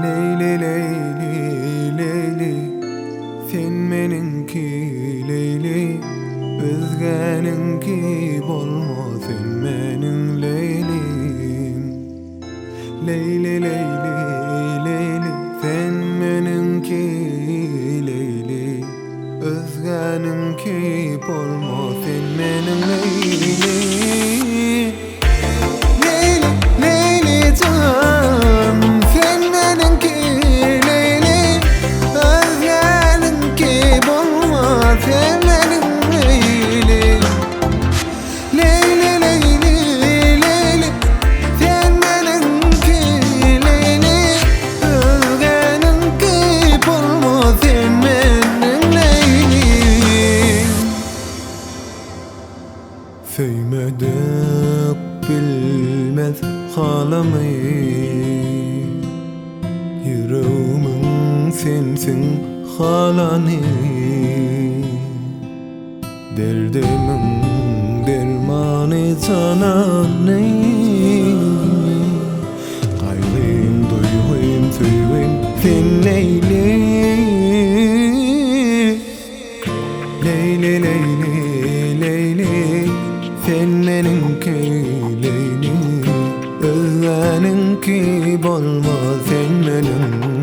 Leyli leyli leyli sen meninki leyli özgeninki bolma sen menin leylim Leyli leyli leyli sen meninki leyli özgeninki bolma sen menin leylim Söymedik bilmez halamı Yüreğimin sensin halanı Derdimin dermanı cananı Kaygıyım duyuyum söyleyim sen Leyli Leyli leyli leyli sen meninki leyli özgeninki bolma sen menin